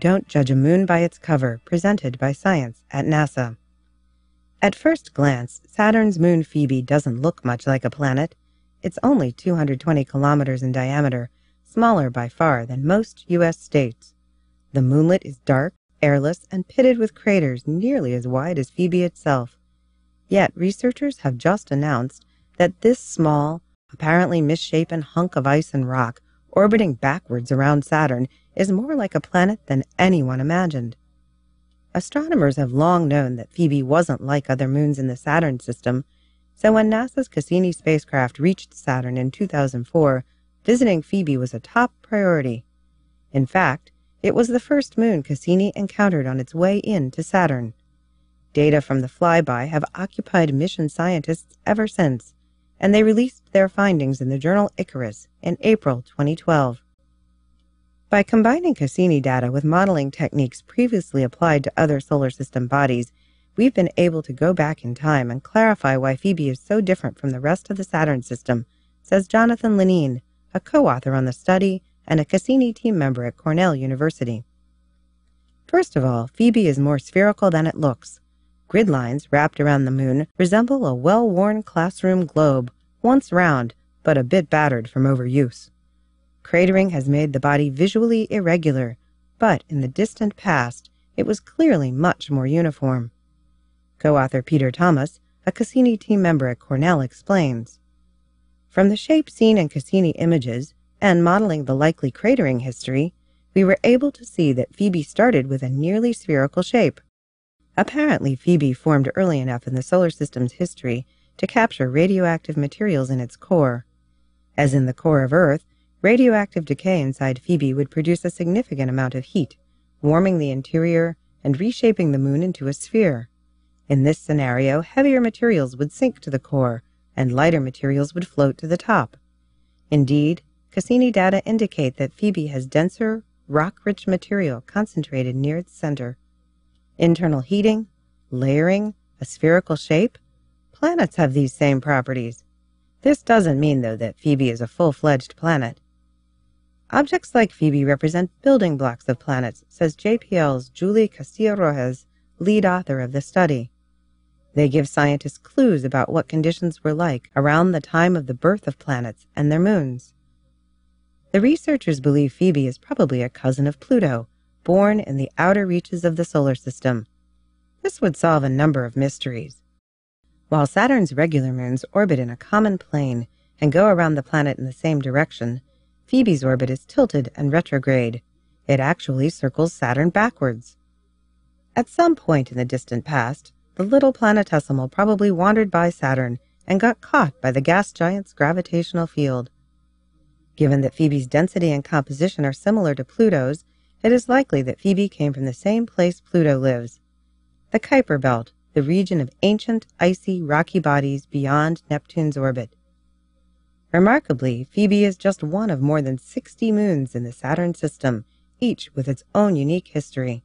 don't judge a moon by its cover, presented by Science at NASA. At first glance, Saturn's moon Phoebe doesn't look much like a planet. It's only 220 kilometers in diameter, smaller by far than most U.S. states. The moonlet is dark, airless, and pitted with craters nearly as wide as Phoebe itself. Yet researchers have just announced that this small, apparently misshapen hunk of ice and rock orbiting backwards around Saturn is more like a planet than anyone imagined. Astronomers have long known that Phoebe wasn't like other moons in the Saturn system, so when NASA's Cassini spacecraft reached Saturn in 2004, visiting Phoebe was a top priority. In fact, it was the first moon Cassini encountered on its way in to Saturn. Data from the flyby have occupied mission scientists ever since, and they released their findings in the journal Icarus in April 2012. By combining Cassini data with modeling techniques previously applied to other solar system bodies, we've been able to go back in time and clarify why Phoebe is so different from the rest of the Saturn system, says Jonathan Lenine, a co-author on the study and a Cassini team member at Cornell University. First of all, Phoebe is more spherical than it looks. Grid lines wrapped around the moon resemble a well-worn classroom globe, once round, but a bit battered from overuse. Cratering has made the body visually irregular, but in the distant past, it was clearly much more uniform. Co-author Peter Thomas, a Cassini team member at Cornell, explains, "From the shape seen in Cassini images, and modeling the likely cratering history, we were able to see that Phoebe started with a nearly spherical shape. Apparently, Phoebe formed early enough in the solar system's history to capture radioactive materials in its core. As in the core of Earth, radioactive decay inside Phoebe would produce a significant amount of heat, warming the interior and reshaping the moon into a sphere. In this scenario, heavier materials would sink to the core, and lighter materials would float to the top. Indeed, Cassini data indicate that Phoebe has denser, rock-rich material concentrated near its center. Internal heating, layering, a spherical shape? Planets have these same properties. This doesn't mean, though, that Phoebe is a full-fledged planet. Objects like Phoebe represent building blocks of planets, says JPL's Julie Castillo-Rojas, lead author of the study. They give scientists clues about what conditions were like around the time of the birth of planets and their moons. The researchers believe Phoebe is probably a cousin of Pluto, born in the outer reaches of the solar system. This would solve a number of mysteries. While Saturn's regular moons orbit in a common plane and go around the planet in the same direction, Phoebe's orbit is tilted and retrograde. It actually circles Saturn backwards. At some point in the distant past, the little planetesimal probably wandered by Saturn and got caught by the gas giant's gravitational field. Given that Phoebe's density and composition are similar to Pluto's, it is likely that Phoebe came from the same place Pluto lives, the Kuiper Belt, the region of ancient, icy, rocky bodies beyond Neptune's orbit. Remarkably, Phoebe is just one of more than 60 moons in the Saturn system, each with its own unique history.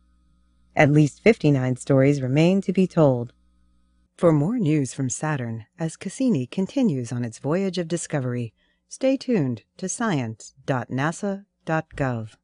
At least 59 stories remain to be told. For more news from Saturn as Cassini continues on its voyage of discovery, stay tuned to science.nasa.gov.